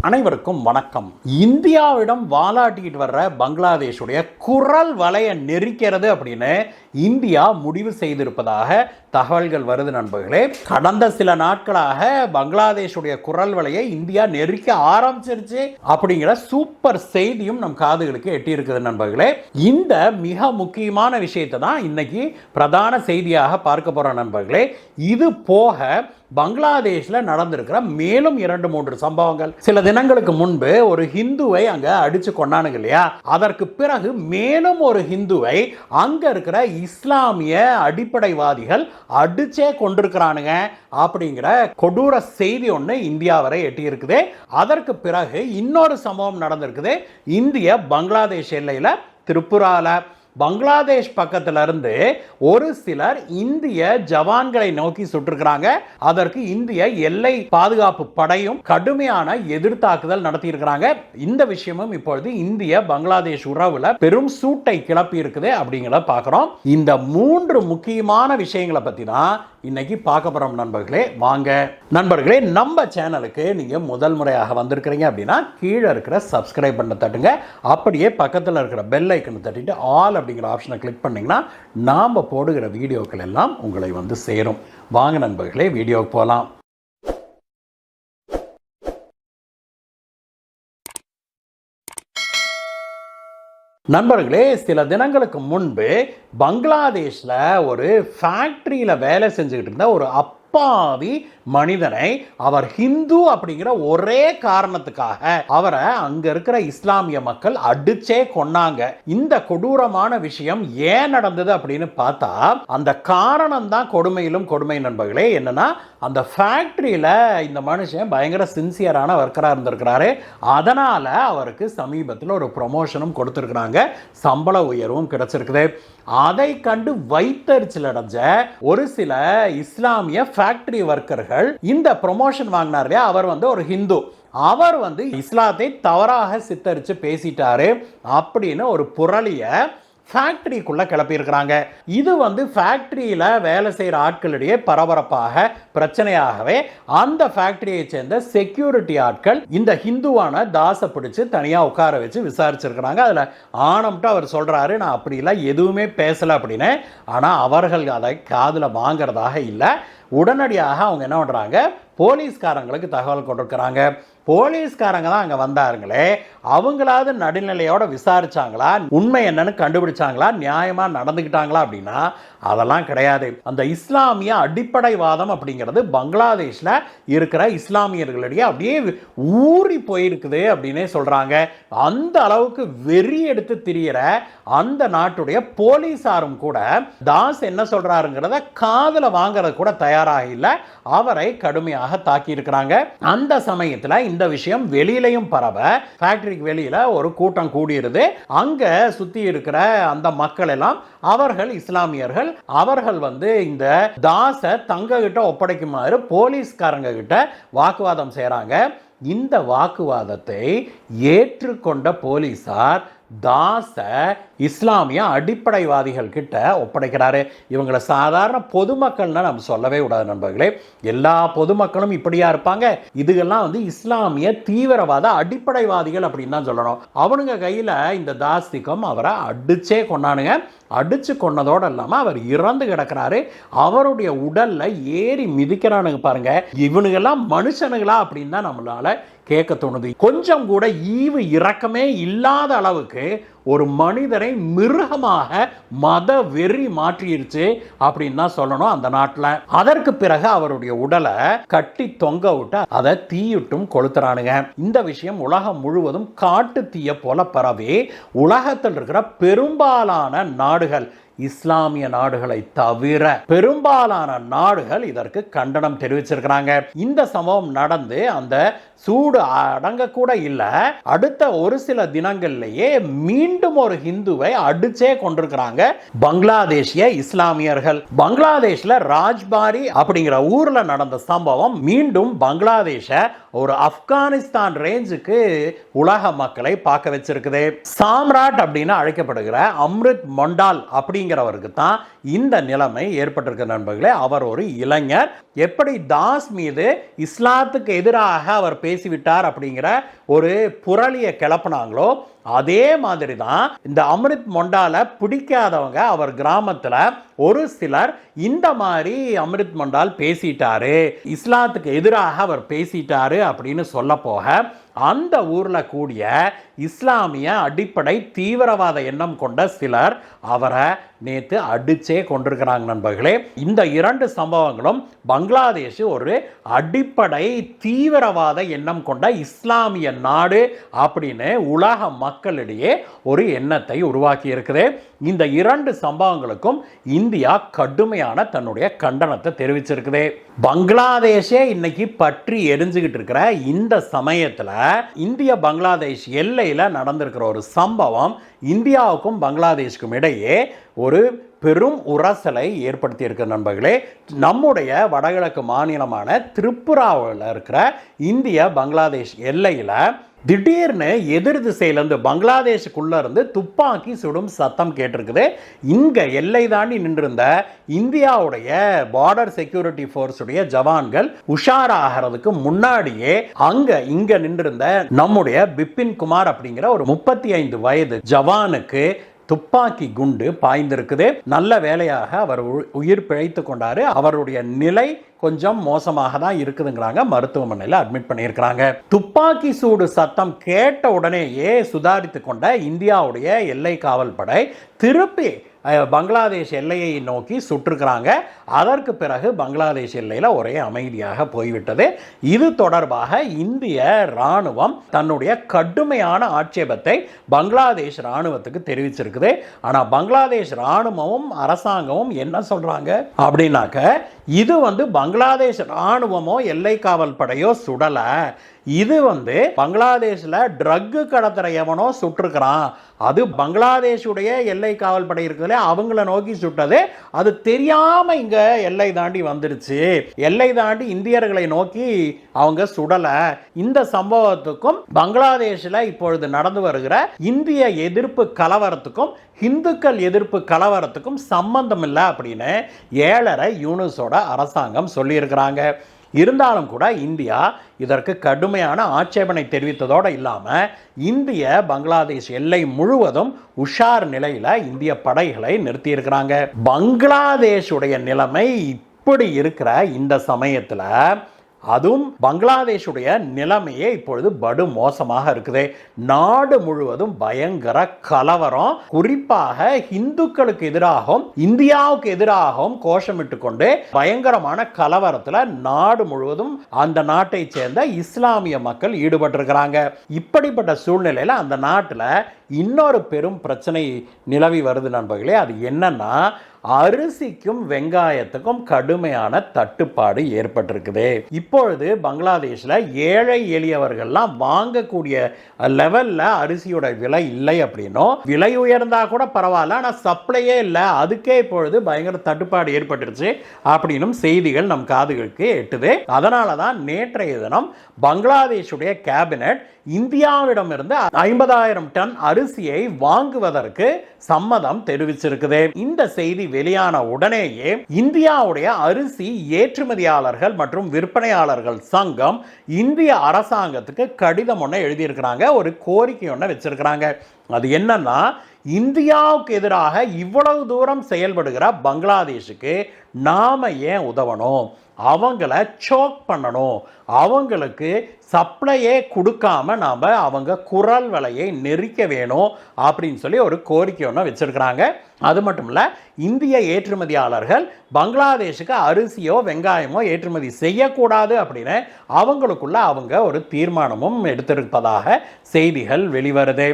அனைவருக்கும் வணக்கம். இந்தியாவிடம் வாலாட்டிட்டு வர்ற பங்களாதேஷுடைய குரல் வலையை நெரிக்கிறது அப்படின்னு இந்தியா முடிவு செய்திருப்பதாக தகவல்கள் வருது நண்பர்களே. கடந்த சில நாட்களாக பங்களாதேஷுடைய குரல் வலையை இந்தியா நெரிக்க ஆரம்பிச்சிருச்சு அப்படிங்கிற சூப்பர் செய்தியும் நம் காதுகளுக்கு எட்டி இருக்குது நண்பர்களே. இந்த மிக முக்கியமான விஷயத்தை தான் இன்னைக்கு பிரதான செய்தியாக பார்க்க போற நண்பர்களே. இது போக பங்களாதேஷில் நடந்திருக்கிற மேலும் 2-3 சம்பவங்கள். சில தினங்களுக்கு முன்பு ஒரு ஹிந்துவை அங்க அடிச்சு கொண்டானுங்க இல்லையா, அதற்கு பிறகு மேலும் ஒரு ஹிந்துவை அங்க இருக்கிற இஸ்லாமிய அடிப்படைவாதிகள் அடிச்சே கொண்டிருக்கிறானுங்க அப்படிங்கிற கொடூர செய்தி ஒன்று இந்தியா வரை எட்டி இருக்குது. அதற்கு பிறகு இன்னொரு சம்பவம் நடந்திருக்குது. இந்திய பங்களாதேஷ் எல்லையில் திரிபுரால பங்களாதேஷ் பக்கத்துல இருந்து ஒரு சிலர் இந்திய ஜவான்களை நோக்கி சுட்டிருக்கிறாங்க. அதற்கு இந்திய எல்லை பாதுகாப்பு படையும் கடுமையான எதிர்த்தாக்குதல் நடத்தி இருக்கிறாங்க. இந்த விஷயமும் இப்பொழுது இந்திய பங்களாதேஷ் உறவுல பெரும் சூட்டை கிளப்பி இருக்குது அப்படிங்கிறத பார்க்கிறோம். இந்த 3 முக்கியமான விஷயங்களை பத்தி தான் இன்னைக்கு பார்க்க போறோம் நண்பர்களே. வாங்க நண்பர்களே, நம்ம சேனலுக்கு நீங்க முதல் முறையாக வந்திருக்கிறீங்க அப்படின்னா கீழே இருக்கிற சப்ஸ்கிரைப் பண்ண தட்டுங்க. அப்படியே பக்கத்தில் இருக்கிற பெல் ஐக்கனை தட்டிட்டு ஆல் அப்படிங்கிற ஆப்ஷனை கிளிக் பண்ணீங்கன்னா நாம போடுகிற வீடியோக்கள் எல்லாம் உங்களை வந்து சேரும். வாங்க நண்பர்களே, வீடியோக்கு போகலாம். நண்பர்களே, சில தினங்களுக்கு முன்பு பங்களாதேஷ்ல ஒரு ஃபேக்டரியில வேலை செஞ்சுக்கிட்டு இருந்த ஒரு அப்பாவி மனிதனை, அவர் ஹிந்து அப்படிங்கிற ஒரே காரணத்துக்காக அவரை அங்க இருக்கிற இஸ்லாமிய மக்கள் அடிச்சே கொன்னாங்க. இந்த கொடூரமான விஷயம் ஏன் நடந்தது அப்படின்னு பார்த்தா அந்த காரணம் தான் கொடுமையிலும் கொடுமை நண்பர்களே. என்னன்னா, அந்த ஃபேக்டரியில இந்த மனுஷன் பயங்கர சின்சியரான ஒர்க்கரா இருந்திருக்கிறாரு. அதனால அவருக்கு சமீபத்தில் ஒரு ப்ரொமோஷனும் கொடுத்திருக்கிறாங்க, சம்பள உயர்வும் கிடைச்சிருக்குது. அதை கண்டு வைத்தறிச்சல் அடைஞ்ச ஒரு சில இஸ்லாமிய ஃபேக்டரி ஒர்க்கர்கள் இந்த ப்ரொமோஷன் வாங்கினார். அவர் வந்து ஒரு ஹிந்து, அவர் வந்து இஸ்லாத்தை தவறாக சித்தரிச்சு பேசிட்டாரு அப்படின்னு ஒரு புரளிய ஃபேக்டரிக்குள்ள கிளப்பியிருக்கிறாங்க. இது வந்து ஃபேக்டரியில வேலை செய்கிற ஆட்களிடையே பரபரப்பாக பிரச்சனையாகவே அந்த ஃபேக்டரியை சேர்ந்த செக்யூரிட்டி ஆட்கள் இந்த ஹிந்துவான தாசை பிடிச்சு தனியாக உட்கார வச்சு விசாரிச்சிருக்கிறாங்க. அதில் ஆனம்ட்டு அவர் சொல்றாரு, நான் அப்படிலாம் எதுவுமே பேசலை அப்படின்னு. ஆனால் அவர்கள் அதை காதில் வாங்கிறதாக இல்லை. உடனடியாக அவங்க என்ன பண்ணுறாங்க, போலீஸ்காரங்களுக்கு தகவல் கொடுக்குறாங்க. போலீஸ்காரங்க தான் அங்கே வந்தாருங்களே, அவங்களாவது நடுநிலையோட விசாரிச்சாங்களா, உண்மை என்னன்னு கண்டுபிடிச்சாங்களா, நியாயமாக நடந்துக்கிட்டாங்களா அப்படின்னா அதெல்லாம் கிடையாது. அந்த இஸ்லாமிய அடிப்படைவாதம் அப்படிங்கிறது பங்களாதேஷில் இருக்கிற இஸ்லாமியர்களிடையே அப்படியே ஊறி போயிருக்குது அப்படின்னே சொல்கிறாங்க. அந்த அளவுக்கு வெறி எடுத்து திரியிற அந்த நாட்டுடைய போலீஸாரும் கூட தாஸ் என்ன சொல்கிறாருங்கிறத காதில் வாங்கிறது கூட தயாராக இல்லை. அவரை கடுமையாக தாக்கி இருக்கிறாங்க. அந்த சமயத்தில் இந்த விஷயம் வெளியிலையும் பரவ ஃபேக்டரிக்கு வெளியில ஒரு கூட்டம் கூடியிருது. அங்க சுத்தி இருக்கிற அந்த மக்கள் எல்லாம் அவர்கள் இஸ்லாமியர்கள், அவர்கள் வந்து இந்த தாசை தங்க கிட்ட ஒப்படைக்குமாறு போலீஸ்காரங்க கிட்ட வாக்குவாதம் செய்யறாங்க. இந்த வாக்குவாதத்தை ஏற்றுக்கொண்ட போலீசார் தாச இஸ்லாமிய அடிப்படைவாதிகள் கிட்ட ஒப்படைக்கிறாரு. இவங்களை சாதாரண பொதுமக்கள்னா நம்ம சொல்லவே கூடாது நண்பர்களே. எல்லா பொதுமக்களும் இப்படியா இருப்பாங்க? இதுகெல்லாம் வந்து இஸ்லாமிய தீவிரவாத அடிப்படைவாதிகள் அப்படின்னு தான் சொல்லணும். அவனுங்க கையில இந்த தாஸ்திகம் அவரை அடிச்சே கொண்டானுங்க. அடிச்சு கொன்னதோடு இல்லாமல் அவர் இறந்து கிடக்கிறாரு. அவருடைய உடல்ல ஏறி மிதிக்கிறானுங்க பாருங்க. இவனுங்கெல்லாம் மனுஷனுங்களா அப்படின்னு தான் நம்மளால கேட்க தோணுது. கொஞ்சம் கூட ஈவு இரக்கமே இல்லாத அளவுக்கு ஒரு மனிதரை மிருகமாக மத வெறி மாற்றிருச்சு அப்படின்னு தான் சொல்லணும் அந்த நாட்டில். அதற்கு பிறகு அவருடைய உடலை கட்டி தொங்க விட்டு அதை தீயிட்டும் கொளுத்துறானுங்க. இந்த விஷயம் உலகம் முழுவதும் காட்டு தீய போல பரவி உலகத்தில் இருக்கிற பெரும்பாலான நாடுகள், இஸ்லாமிய நாடுகளை தவிர பெரும்பாலான நாடுகள் இதற்கு கண்டனம் தெரிவிச்சிருக்கிறாங்க. இந்த சம்பவம் நடந்து அந்த சூடு அடங்க கூட இல்லை. அடுத்த ஒரு சில தினங்கள்லேயே மீண்டும் மீண்டும் ஒரு ஹிந்துவை அடிச்சே கொண்டிருக்கிறாங்க பங்களாதேஷிய இஸ்லாமியர்கள். பங்களாதேஷ்ல ராஜ்பாரி அப்படிங்கிற ஊர்ல நடந்த சம்பவம் மீண்டும் பங்களாதேஷ ஒரு ஆப்கானிஸ்தான் ரேஞ்சுக்கு உலக மக்களை பார்க்க வச்சிருக்குது. சாம்ராட் அப்படின்னு அழைக்கப்படுகிற அம்ரித் மொண்டால் அப்படிங்கிறவருக்கு தான் இந்த நிலைமை ஏற்பட்டிருக்க நண்பர்களே. அவர் ஒரு இளைஞர். எப்படி தாஸ் மீது இஸ்லாத்துக்கு எதிராக அவர் பேசிவிட்டார் அப்படிங்கிற ஒரு புரளியை கிளப்பினாங்களோ அதே மாதிரி தான் இந்த அம்ரித் மொண்டால பிடிக்காதவங்க அவர் கிராமத்தில் ஒரு சிலர் இந்த மாதிரி அம்ரித் மொண்டால் பேசிட்டாரு, இஸ்லாத்துக்கு எதிராக அவர் பேசிட்டாரு அப்படின்னு சொல்ல போக அந்த ஊர்ல கூடிய இஸ்லாமிய அடிப்படை தீவிரவாத எண்ணம் கொண்ட சிலர் அவரை நேற்று அடிச்சே கொண்டிருக்கிறாங்க நண்பர்களே. இந்த இரண்டு சம்பவங்களும் பங்களாதேஷ் ஒரு அடிப்படை தீவிரவாத எண்ணம் கொண்ட இஸ்லாமிய நாடு அப்படின்னு உலக மக்களிடையே ஒரு எண்ணத்தை உருவாக்கி இருக்குது. இந்த இரண்டு சம்பவங்களுக்கும் இந்தியா கடுமையான தன்னுடைய கண்டனத்தை தெரிவிச்சிருக்குது. பங்களாதேஷே இன்னைக்கு பற்றி எரிஞ்சுக்கிட்டு இருக்கிற இந்த சமயத்தில் இந்திய பங்களாதேஷ் எல்லையில் நடந்திருக்கிற ஒரு சம்பவம் இந்தியாவுக்கும் பங்களாதேஷுக்கும் இடையே ஒரு பெரும் உரசலை ஏற்படுத்தி இருக்கு நண்பர்களே. நம்முடைய வடகிழக்கு மாநிலமான திரிபுராவில் இருக்கிற இந்திய பங்களாதேஷ் எல்லையில் திடீர்னு எதிர் திசையிலிருந்து பங்களாதேஷுக்குள்ள இருந்து துப்பாக்கி சுடும் சத்தம் கேட்டிருக்குது. இங்க எல்லை தாண்டி நின்றிருந்த இந்தியாவுடைய பார்டர் செக்யூரிட்டி போர்ஸ் உடைய ஜவான்கள் உஷாராகிறதுக்கு முன்னாடியே இங்க நின்றிருந்த நம்முடைய பிபின் குமார் அப்படிங்கிற ஒரு 35 வயது ஜவானுக்கு துப்பாக்கி குண்டு பாய்ந்திருக்குது. நல்ல வேலையாக அவர் உயிர் பிழைத்து கொண்டாரு. அவருடைய நிலை கொஞ்சம் மோசமாக தான் இருக்குதுங்கிறாங்க. மருத்துவமனையில் அட்மிட் பண்ணியிருக்கிறாங்க. துப்பாக்கி சூடு சத்தம் கேட்ட உடனேயே சுதாரித்து கொண்ட இந்தியாவுடைய எல்லை காவல் படை திருப்பி பங்களாதேஷ் எல்லையை நோக்கி சுற்றுக்கிறாங்க. அதற்கு பிறகு பங்களாதேஷ் எல்லையில் ஒரே அமைதியாக போய்விட்டது. இது தொடர்பாக இந்திய ராணுவம் தன்னுடைய கடுமையான ஆட்சேபத்தை பங்களாதேஷ் ராணுவத்துக்கு தெரிவிச்சிருக்குது. ஆனால் பங்களாதேஷ் ராணுவமும் அரசாங்கமும் என்ன சொல்றாங்க அப்படின்னாக்க, இது பங்களாதேஷ் ராணுவமோ எல்லை காவல் படையோ சுடல, இது பங்களாதேஷ்ல ட்ரக் கடத்துற எவனோ சுட்டிருக்கிறான், அது பங்களாதேஷுடைய எல்லை காவல் படை இருக்குதுல அவங்கள நோக்கி சுட்டது, அது தெரியாம இங்க எல்லை தாண்டி வந்துருச்சு, எல்லை தாண்டி இந்தியர்களை நோக்கி அவங்க சுடல. இந்த சம்பவத்துக்கும் பங்களாதேஷ்ல இப்பொழுது நடந்து வருகிற இந்திய எதிர்ப்பு கலவரத்துக்கும் இந்துக்கள் எதிர்ப்பு கலவரத்துக்கும் சம்பந்தம் இல்லை அப்படின்னு 7.5 யூனிட்ஸோட அரசாங்கம் சொல்லியிருக்கிறாங்க. இருந்தாலும் கூட இந்தியா இதற்கு கடுமையான ஆட்சேபனை தெரிவித்ததோடு இல்லாமல் இந்திய பங்களாதேஷ் எல்லை முழுவதும் உஷார் நிலையில் இந்திய படைகளை நிறுத்தியிருக்கிறாங்க. பங்களாதேஷுடைய நிலைமை இப்படி இருக்கிற இந்த சமயத்தில் அதுவும் பங்களாதேஷுடைய நிலைமையே இப்பொழுது படு மோசமாக இருக்குது. நாடு முழுவதும் பயங்கர கலவரம், குறிப்பாக இந்துக்களுக்கு எதிராகவும் இந்தியாவுக்கு எதிராகவும் கோஷமிட்டு கொண்டு பயங்கரமான கலவரத்தில் நாடு முழுவதும் அந்த நாட்டை சேர்ந்த இஸ்லாமிய மக்கள் ஈடுபட்டிருக்கிறாங்க. இப்படிப்பட்ட சூழ்நிலையில் அந்த நாட்டில் இன்னொரு பெரும் பிரச்சனை நிலவி வருது நண்பர்களே. அது என்னன்னா, அரிசிக்கும் வெங்காயத்துக்கும் கடுமையான தட்டுப்பாடு ஏற்பட்டிருக்குது. இப்பொழுது பங்களாதேஷில் ஏழை எளியவர்கள்லாம் வாங்கக்கூடிய லெவலில் அரிசியோட விலை இல்லை அப்படின்னும், விலை உயர்ந்தா கூட பரவாயில்ல ஆனால் சப்ளையே இல்லை, அதுக்கே இப்பொழுது பயங்கர தட்டுப்பாடு ஏற்பட்டுருச்சு அப்படின்னும் செய்திகள் நம் காதுகளுக்கு எட்டுது. அதனால தான் நேற்றைய தினம் பங்களாதேஷுடைய கேபினட் இந்தியாவிடமிருந்து 50,000 டன் அரிசியை வாங்குவதற்கு சம்மதம் தெரிவிச்சிருக்குது. இந்த செய்தி வெளியான உடனேயே இந்தியாவுடைய அரிசி ஏற்றுமதியாளர்கள் மற்றும் விற்பனையாளர்கள் சங்கம் இந்திய அரசாங்கத்துக்கு கடிதம் ஒன்று எழுதியிருக்கிறாங்க, ஒரு கோரிக்கை ஒன்று வச்சிருக்கிறாங்க. அது என்னன்னா, இந்தியாவுக்கு எதிராக இவ்வளவு தூரம் செயல்படுகிற பங்களாதேஷுக்கு நாம ஏன் உதவணும், அவங்கள சோக் பண்ணணும், அவங்களுக்கு சப்ளையே கொடுக்காம நாம் அவங்க குரல் விலையை நெரிக்க வேணும் அப்படின்னு சொல்லி ஒரு கோரிக்கை ஒன்று வச்சிருக்கிறாங்க. அது மட்டும் இல்லை, இந்திய ஏற்றுமதியாளர்கள் பங்களாதேஷுக்கு அரிசியோ வெங்காயமோ ஏற்றுமதி செய்யக்கூடாது அப்படின்னு அவங்களுக்குள்ள அவங்க ஒரு தீர்மானமும் எடுத்திருப்பதாக செய்திகள் வெளிவருது.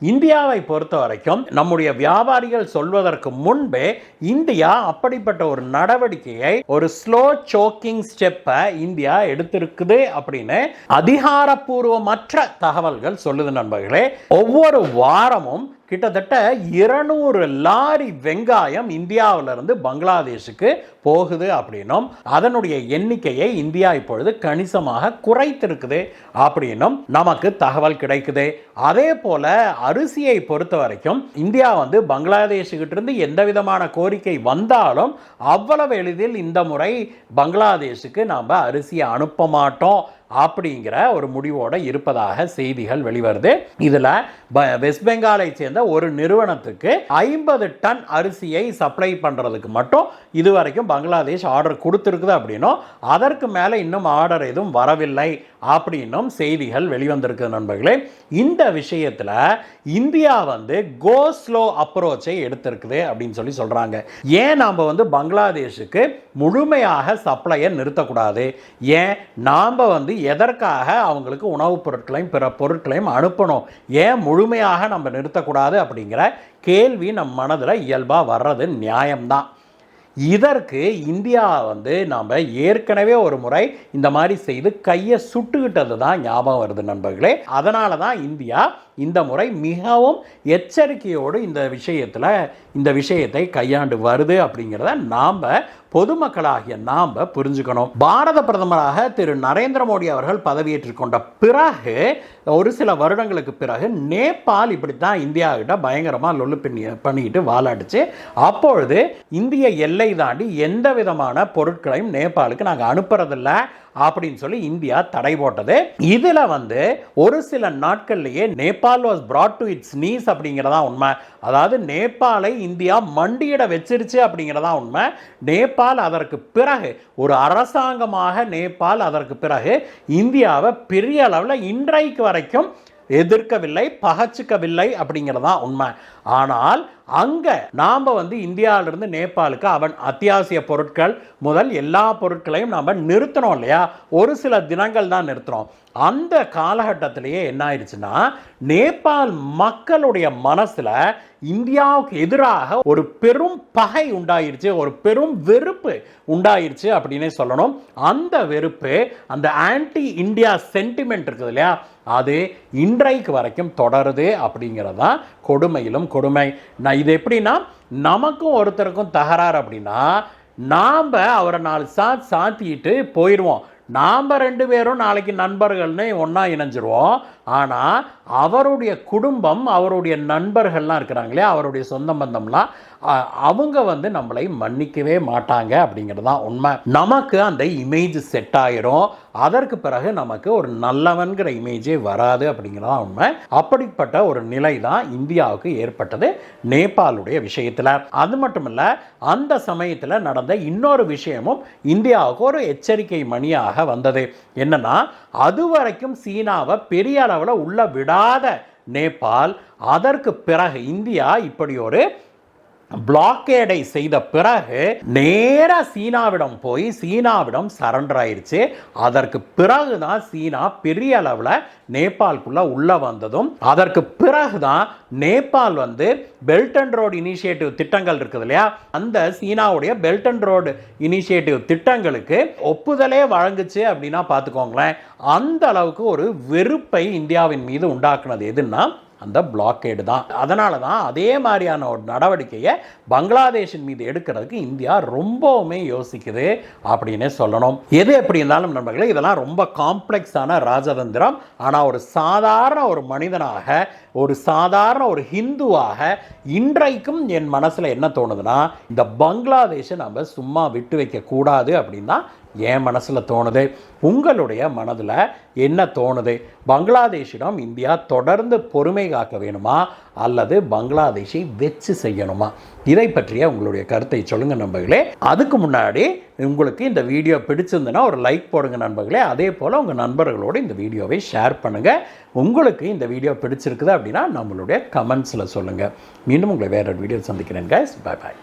இந்தியாவை பொறுத்த வரைக்கும் நம்முடைய வியாபாரிகள் சொல்வதற்கு முன்பே இந்தியா அப்படிப்பட்ட ஒரு நடவடிக்கையை, ஒரு ஸ்லோ சோக்கிங் ஸ்டெப்பை இந்தியா எடுத்திருக்குது அப்படின்னு அதிகாரப்பூர்வமற்ற தகவல்கள் சொல்லுது நண்பர்களே. ஒவ்வொரு வாரமும் கிட்டத்தட்ட 200 லாரி வெங்காயம் இந்தியாவிலிருந்து பங்களாதேஷுக்கு போகுது அப்படின்னும் அதனுடைய எண்ணிக்கையை இந்தியா இப்பொழுது கணிசமாக குறைத்திருக்குது அப்படின்னும் நமக்கு தகவல் கிடைக்குது. அதே போல அரிசியை பொறுத்த வரைக்கும் இந்தியா பங்களாதேஷுக்கிட்ட இருந்து எந்த விதமான கோரிக்கை வந்தாலும் அவ்வளவு எளிதில் இந்த முறை பங்களாதேஷுக்கு நாம் அரிசியை அனுப்ப மாட்டோம் அப்படிங்கிற ஒரு முடிவோடு இருப்பதாக செய்திகள் வெளிவருது. இதில் வெஸ்ட் பெங்காலை சேர்ந்த ஒரு நிறுவனத்துக்கு 50 டன் அரிசியை சப்ளை பண்ணுறதுக்கு மட்டும் இதுவரைக்கும் பங்களாதேஷ் ஆர்டர் கொடுத்துருக்குது அப்படின்னும் அதற்கு மேலே இன்னும் ஆர்டர் எதுவும் வரவில்லை அப்படின்னும் செய்திகள் வெளிவந்திருக்கு நண்பர்களே. இந்த விஷயத்தில் இந்தியா கோ ஸ்லோ அப்ரோச்சை எடுத்திருக்குது அப்படின்னு சொல்கிறாங்க. ஏன் நாம் பங்களாதேஷுக்கு முழுமையாக சப்ளையை நிறுத்தக்கூடாது? ஏன் நாம் எதற்காக அவங்களுக்கு உணவுப் பொருட்களையும் பிற பொருட்களையும் அனுப்பணும்? ஏன் முழுமையாக நம்ம நிறுத்தக்கூடாது அப்படிங்கிற கேள்வி நம் மனதில் இயல்பாக வர்றது நியாயம்தான். இதற்கு இந்தியா நாம் ஏற்கனவே ஒரு முறை இந்த மாதிரி செய்து கையை சுட்டுக்கிட்டது தான் ஞாபகம் வருது நண்பர்களே. அதனால தான் இந்தியா இந்த முறை மிகவும் எச்சரிக்கையோடு இந்த விஷயத்தை கையாண்டு வருது அப்படிங்கிறத நாம் பொதுமக்களாகிய நாம் புரிஞ்சுக்கணும். பாரத பிரதமராக திரு நரேந்திர மோடி அவர்கள் பதவியேற்றுக் கொண்ட பிறகு ஒரு சில வருடங்களுக்கு பிறகு நேபாள் இப்படித்தான் இந்தியா கிட்ட பயங்கரமாக லொல்லு பண்ணிக்கிட்டு வாலாடிச்சு. அப்பொழுது இந்திய எல்லை தாண்டி எந்த விதமான பொருட்களையும் நேபாளுக்கு நாங்கள் அனுப்புறதில்ல அப்படின்னு சொல்லி இந்தியா தடை போட்டது. இதில் ஒரு சில நாட்கள்லேயே Nepal was brought to its knees அப்படிங்கிறதா உண்மை. அதாவது நேபாளை இந்தியா மண்டியிட வச்சிருச்சு அப்படிங்கிறதா உண்மை. நேபாள் அதற்கு பிறகு ஒரு அரசாங்கமாக நேபாள் அதற்கு பிறகு இந்தியாவை பெரிய அளவில் இன்றைக்கு வரைக்கும் எதிர்க்கவில்லை, பகச்சிக்கவில்லை அப்படிங்கிறதா உண்மை. ஆனால் அங்கே நாம் இந்தியாவிலிருந்து நேபாளுக்கு அத்தியாவசிய பொருட்கள் முதல் எல்லா பொருட்களையும் நாம் நிறுத்தணும் இல்லையா? ஒரு சில தினங்கள் தான் நிறுத்தினோம். அந்த காலகட்டத்திலேயே என்ன ஆயிடுச்சுன்னா நேபாள் மக்களுடைய மனசில் இந்தியாவுக்கு எதிராக ஒரு பெரும் பகை உண்டாயிருச்சு, ஒரு பெரும் வெறுப்பு உண்டாயிருச்சு அப்படின்னே சொல்லணும். அந்த வெறுப்பு, அந்த ஆன்டி இந்தியா சென்டிமெண்ட் இருக்குது இல்லையா, அது இன்றைக்கு வரைக்கும் தொடருது அப்படிங்கிறதான் கொடுமையிலும் கொடுமை. நான் இது எப்படின்னா, நமக்கும் ஒருத்தருக்கும் தகராறு அப்படின்னா நாம் அவரை 4 சாத்திட்டு போயிடுவோம். நாம் 2 பேரும் நாளைக்கு நண்பர்கள்னு ஒன்றா இணைஞ்சிருவோம். ஆனால் அவருடைய குடும்பம், அவருடைய நண்பர்கள்லாம் இருக்கிறாங்களே, அவருடைய சொந்த பந்தம்லாம் அவங்க நம்மளை மன்னிக்கவே மாட்டாங்க அப்படிங்கிறது தான் உண்மை. நமக்கு அந்த இமேஜ் செட் ஆயிரும். அதற்கு பிறகு நமக்கு ஒரு நல்லவன்கிற இமேஜே வராது அப்படிங்கிறதா உண்மை. அப்படிப்பட்ட ஒரு நிலை தான் இந்தியாவுக்கு ஏற்பட்டது நேபாளுடைய விஷயத்தில். அது மட்டும் இல்லை, அந்த சமயத்தில் நடந்த இன்னொரு விஷயமும் இந்தியாவுக்கு ஒரு எச்சரிக்கை மணியாக வந்தது. என்னன்னா, அதுவரைக்கும் சீனாவை பெரிய அளவில் உள்ள விடாத நேபாள் அதற்கு பிறகு இந்தியா இப்படி ஒரு பிளாக்கேடை செய்த பிறகு நேரா சீனாவிடம் போய் சீனாவிடம் சரண்டர் ஆயிடுச்சு. அதற்கு பிறகுதான் சீனா பெரிய அளவில் நேபாளுக்குள்ள உள்ள வந்ததும், அதற்கு பிறகுதான் Nepal belt and road initiative திட்டங்கள் இருக்குது இல்லையா, அந்த சீனாவுடைய பெல்ட் அண்ட் ரோடு இனிஷியேட்டிவ் திட்டங்களுக்கு ஒப்புதலே வழங்குச்சு அப்படின்னா பார்த்துக்கோங்களேன். அந்த அளவுக்கு ஒரு வெறுப்பை இந்தியாவின் மீது உண்டாக்குனது எதுன்னா அந்த பிளாக்கேடு தான். அதனால தான் அதே மாதிரியான ஒரு நடவடிக்கையை பங்களாதேஷின் மீது எடுக்கிறதுக்கு இந்தியா ரொம்பவுமே யோசிக்குது அப்படின்னே சொல்லணும். எது எப்படி இருந்தாலும் நண்பர்களே, இதெல்லாம் ரொம்ப காம்ப்ளெக்ஸான ராஜதந்திரம். ஆனால் ஒரு சாதாரண ஒரு மனிதனாக, ஒரு சாதாரண ஒரு ஹிந்துவாக இன்றைக்கும் என் மனசில் என்ன தோணுதுன்னா, இந்த பங்களாதேஷை நம்ம சும்மா விட்டு வைக்க கூடாது அப்படின்னா என் மனசில் தோணுது. உங்களுடைய மனதில் என்ன தோணுது? பங்களாதேஷிடம் இந்தியா தொடர்ந்து பொறுமை காக்க வேணுமா அல்லது பங்களாதேஷை வெச்சு செய்யணுமா? இதை பற்றிய உங்களுடைய கருத்தை சொல்லுங்கள் நண்பர்களே. அதுக்கு முன்னாடி உங்களுக்கு இந்த வீடியோ பிடிச்சிருந்துன்னா ஒரு லைக் போடுங்க நண்பர்களே. அதே போல் உங்கள் நண்பர்களோடு இந்த வீடியோவை ஷேர் பண்ணுங்கள். உங்களுக்கு இந்த வீடியோ பிடிச்சிருக்குது அப்படின்னா நம்மளுடைய கமெண்ட்ஸில் சொல்லுங்கள். மீண்டும் உங்களை வேற ஒரு வீடியோ சந்திக்கிறேன் கைஸ். பாய் பாய்.